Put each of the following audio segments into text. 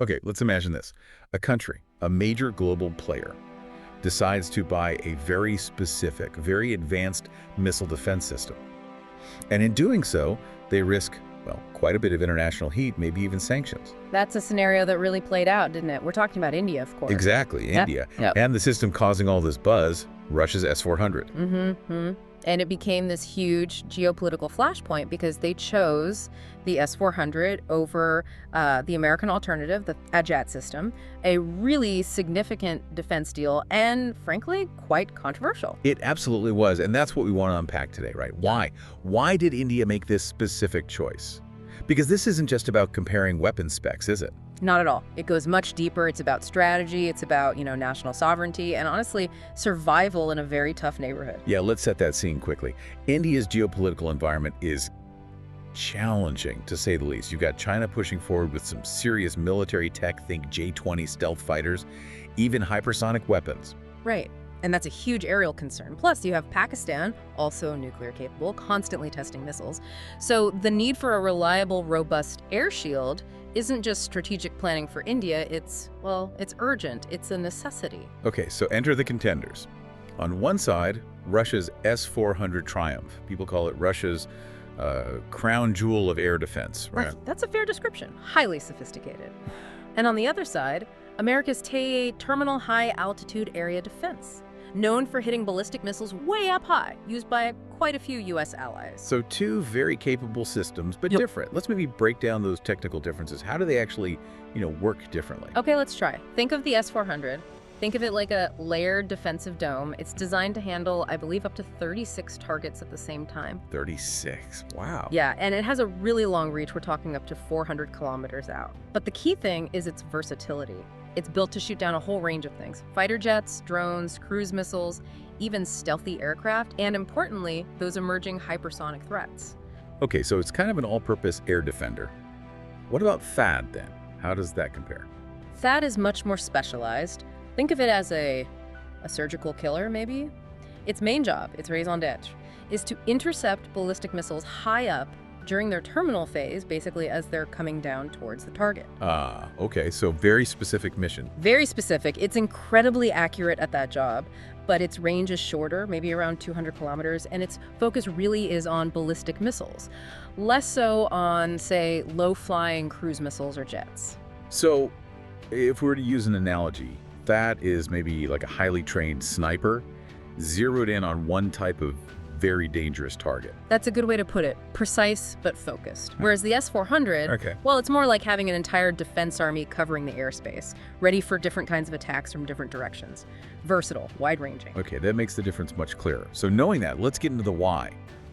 Okay, let's imagine this. A country, a major global player, decides to buy a very specific, very advanced missile defense system. And in doing so, they risk, well, quite a bit of international heat, maybe even sanctions. That's a scenario that really played out, didn't it? We're talking about India, of course. Exactly, Yep. India. Yep. And the system causing all this buzz, Russia's S-400. Mm-hmm. And it became this huge geopolitical flashpoint because they chose the S-400 over the American alternative, the AJAT system, a really significant defense deal and, frankly, quite controversial. It absolutely was, and that's what we want to unpack today, right? Why? Why did India make this specific choice? Because this isn't just about comparing weapons specs, is it? Not at all. It goes much deeper. It's about strategy. It's about, national sovereignty and, honestly, survival in a very tough neighborhood. Yeah, let's set that scene quickly. India's geopolitical environment is challenging, to say the least. You've got China pushing forward with some serious military tech, think J-20 stealth fighters, even hypersonic weapons. Right. And that's a huge aerial concern. Plus, you have Pakistan, also nuclear capable, constantly testing missiles. So the need for a reliable, robust air shield isn't just strategic planning for India, it's urgent. It's a necessity. Okay, so enter the contenders. On one side, Russia's S-400 Triumph. People call it Russia's crown jewel of air defense, right? That's a fair description. Highly sophisticated. And on the other side, America's TAA Terminal High Altitude Area Defense, known for hitting ballistic missiles way up high, used by quite a few U.S. allies. So two very capable systems, but Yep. different. Let's maybe break down those technical differences. How do they actually, work differently? Okay, let's try. Think of the S-400. Think of it like a layered defensive dome. It's designed to handle, I believe, up to 36 targets at the same time. 36. Wow. Yeah, and it has a really long reach. We're talking up to 400 kilometers out. But the key thing is its versatility. It's built to shoot down a whole range of things. Fighter jets, drones, cruise missiles, even stealthy aircraft, and importantly, those emerging hypersonic threats. Okay, so it's kind of an all-purpose air defender. What about THAAD then? How does that compare? THAAD is much more specialized. Think of it as a surgical killer, maybe? Its main job, its raison d'etre, is to intercept ballistic missiles high up during their terminal phase, basically as they're coming down towards the target. Okay, so very specific mission. Very specific. It's incredibly accurate at that job, but its range is shorter, maybe around 200 kilometers, and its focus really is on ballistic missiles, less so on, say, low-flying cruise missiles or jets. So, if we were to use an analogy, that is maybe like a highly trained sniper zeroed in on one type of very dangerous target. That's a good way to put it. Precise, but focused. Whereas the S-400, Okay. well, it's more like having an entire defense army covering the airspace, ready for different kinds of attacks from different directions. Versatile, wide-ranging. Okay, that makes the difference much clearer. So knowing that, let's get into the why.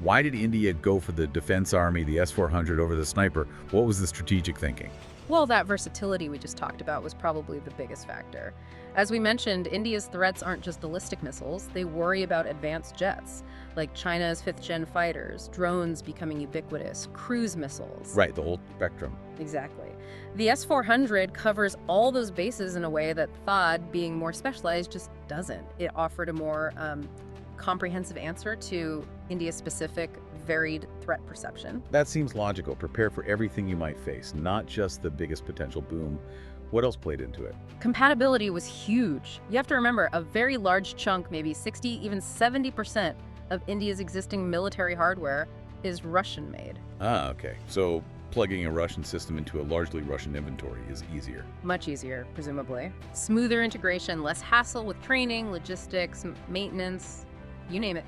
Why did India go for the defense army, the S-400 over the sniper? What was the strategic thinking? Well, that versatility we just talked about was probably the biggest factor. As we mentioned, India's threats aren't just ballistic missiles. They worry about advanced jets, like China's fifth-gen fighters, drones becoming ubiquitous, cruise missiles. Right, the whole spectrum. Exactly. The S-400 covers all those bases in a way that THAAD, being more specialized, just doesn't. It offered a more comprehensive answer to India's specific, varied threat perception. That seems logical. Prepare for everything you might face, not just the biggest potential boom. What else played into it? Compatibility was huge. You have to remember, a very large chunk, maybe 60, even 70% of India's existing military hardware is Russian-made. Okay. So plugging a Russian system into a largely Russian inventory is easier. Much easier, presumably. Smoother integration, less hassle with training, logistics, maintenance, you name it.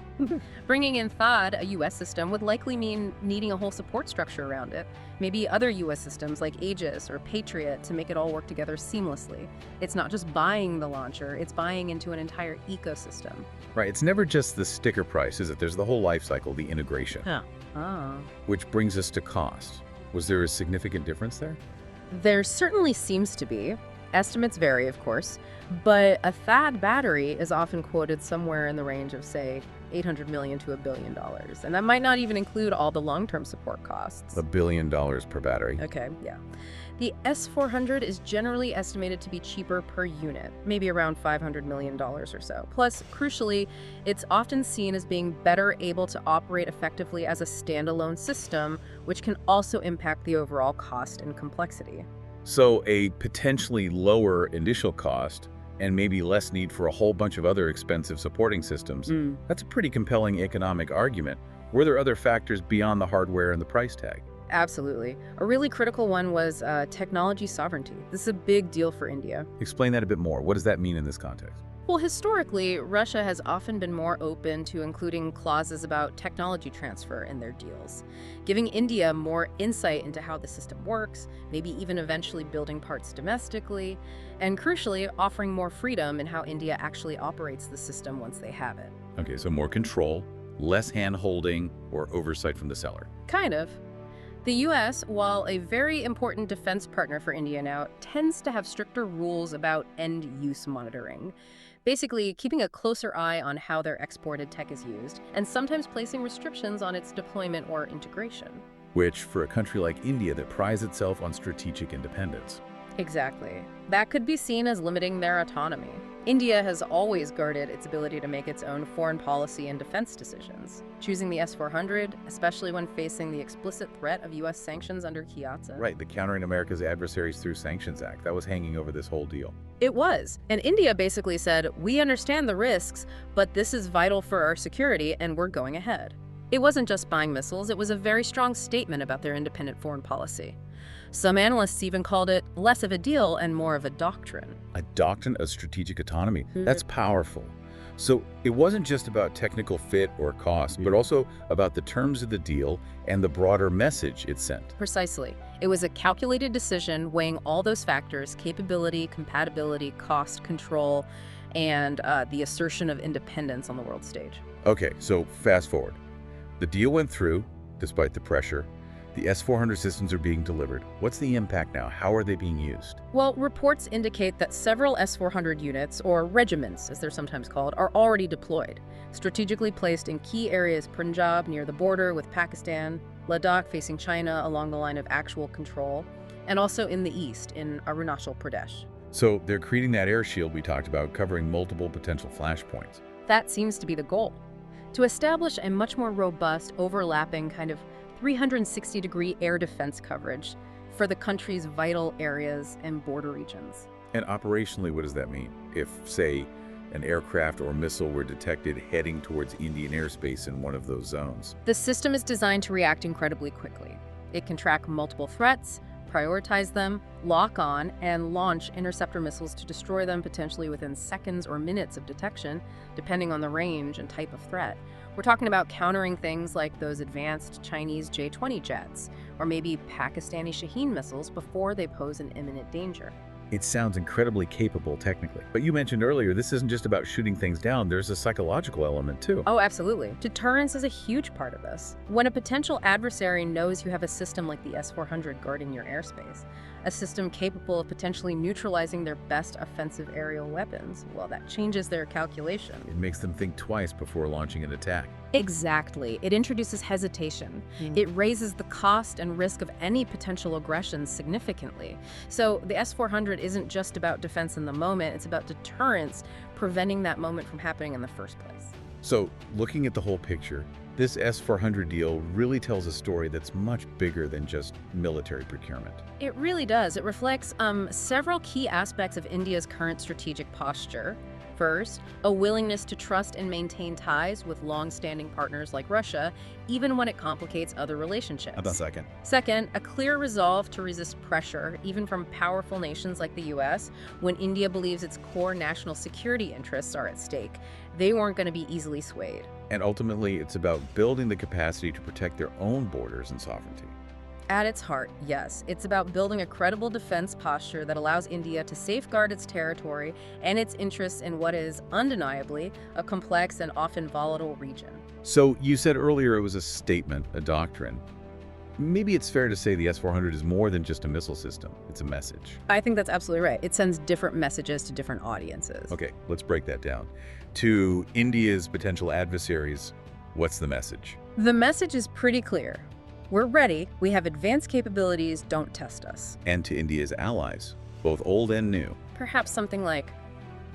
Bringing in THAAD, a U.S. system, would likely mean needing a whole support structure around it. Maybe other U.S. systems like Aegis or Patriot to make it all work together seamlessly. It's not just buying the launcher, it's buying into an entire ecosystem. Right, it's never just the sticker price, is it? There's the whole life cycle, the integration. Huh. Oh. Which brings us to cost. Was there a significant difference there? There certainly seems to be. Estimates vary, of course, but a THAAD battery is often quoted somewhere in the range of, say, $800 million to $1 billion. And that might not even include all the long-term support costs. $1 billion per battery. Okay, yeah. The S-400 is generally estimated to be cheaper per unit, maybe around $500 million or so. Plus, crucially, it's often seen as being better able to operate effectively as a standalone system, which can also impact the overall cost and complexity. So a potentially lower initial cost and maybe less need for a whole bunch of other expensive supporting systems. That's a pretty compelling economic argument. Were there other factors beyond the hardware and the price tag? Absolutely. A really critical one was technology sovereignty. This is a big deal for India. Explain that a bit more. What does that mean in this context? Well, historically, Russia has often been more open to including clauses about technology transfer in their deals, giving India more insight into how the system works, maybe even eventually building parts domestically, and crucially, offering more freedom in how India actually operates the system once they have it. Okay, so more control, less hand-holding or oversight from the seller. Kind of. The U.S., while a very important defense partner for India now, tends to have stricter rules about end-use monitoring. Basically, keeping a closer eye on how their exported tech is used, and sometimes placing restrictions on its deployment or integration. Which, for a country like India that prides itself on strategic independence. Exactly. That could be seen as limiting their autonomy. India has always guarded its ability to make its own foreign policy and defense decisions, choosing the S400, especially when facing the explicit threat of U.S. sanctions under Kyoto. Right, the Countering America's Adversaries Through Sanctions Act. That was hanging over this whole deal. It was. And India basically said, we understand the risks, but this is vital for our security and we're going ahead. It wasn't just buying missiles, it was a very strong statement about their independent foreign policy. Some analysts even called it less of a deal and more of a doctrine. A doctrine of strategic autonomy. That's powerful. So it wasn't just about technical fit or cost, but also about the terms of the deal and the broader message it sent. Precisely. It was a calculated decision weighing all those factors: capability, compatibility, cost, control, and the assertion of independence on the world stage. Okay, so fast forward. The deal went through, despite the pressure. The S400 systems are being delivered. What's the impact now? How are they being used? Well, reports indicate that several S400 units, or regiments as they're sometimes called, are already deployed, strategically placed in key areas: Punjab near the border with Pakistan, Ladakh facing China along the line of actual control, and also in the east in Arunachal Pradesh. So they're creating that air shield we talked about, covering multiple potential flashpoints. That seems to be the goal, to establish a much more robust, overlapping kind of 360-degree air defense coverage for the country's vital areas and border regions. And operationally, what does that mean? If, say, an aircraft or missile were detected heading towards Indian airspace in one of those zones? The system is designed to react incredibly quickly. It can track multiple threats, prioritize them, lock on, and launch interceptor missiles to destroy them potentially within seconds or minutes of detection, depending on the range and type of threat. We're talking about countering things like those advanced Chinese J-20 jets, or maybe Pakistani Shaheen missiles before they pose an imminent danger. It sounds incredibly capable technically. But you mentioned earlier, this isn't just about shooting things down, there's a psychological element too. Oh, absolutely. Deterrence is a huge part of this. When a potential adversary knows you have a system like the S-400 guarding your airspace, a system capable of potentially neutralizing their best offensive aerial weapons, well, that changes their calculation. It makes them think twice before launching an attack. Exactly. It introduces hesitation. It raises the cost and risk of any potential aggression significantly. So the S-400 isn't just about defense in the moment, it's about deterrence, preventing that moment from happening in the first place. So, looking at the whole picture, this S-400 deal really tells a story that's much bigger than just military procurement. It really does. It reflects several key aspects of India's current strategic posture. First, a willingness to trust and maintain ties with long-standing partners like Russia, even when it complicates other relationships. How about second? Second, a clear resolve to resist pressure, even from powerful nations like the U.S., when India believes its core national security interests are at stake. They weren't going to be easily swayed. And ultimately, it's about building the capacity to protect their own borders and sovereignty. At its heart, yes, it's about building a credible defense posture that allows India to safeguard its territory and its interests in what is undeniably a complex and often volatile region. So you said earlier it was a statement, a doctrine. Maybe it's fair to say the S-400 is more than just a missile system. It's a message. I think that's absolutely right. It sends different messages to different audiences. Okay, let's break that down. To India's potential adversaries, what's the message? The message is pretty clear. We're ready, we have advanced capabilities, don't test us. And to India's allies, both old and new. Perhaps something like,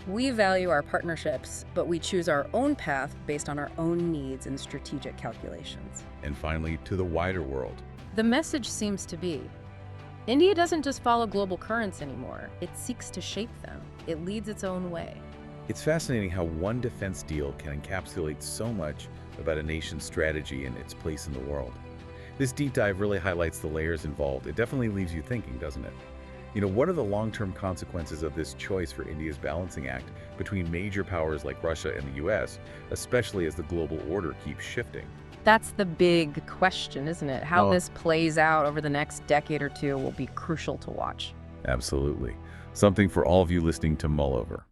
we value our partnerships, but we choose our own path based on our own needs and strategic calculations. And finally, to the wider world. The message seems to be, India doesn't just follow global currents anymore. It seeks to shape them. It leads its own way. It's fascinating how one defense deal can encapsulate so much about a nation's strategy and its place in the world. This deep dive really highlights the layers involved. It definitely leaves you thinking, doesn't it? What are the long-term consequences of this choice for India's balancing act between major powers like Russia and the US, especially as the global order keeps shifting? That's the big question, isn't it? How Oh, this plays out over the next decade or two will be crucial to watch. absolutely. Something for all of you listening to mull over.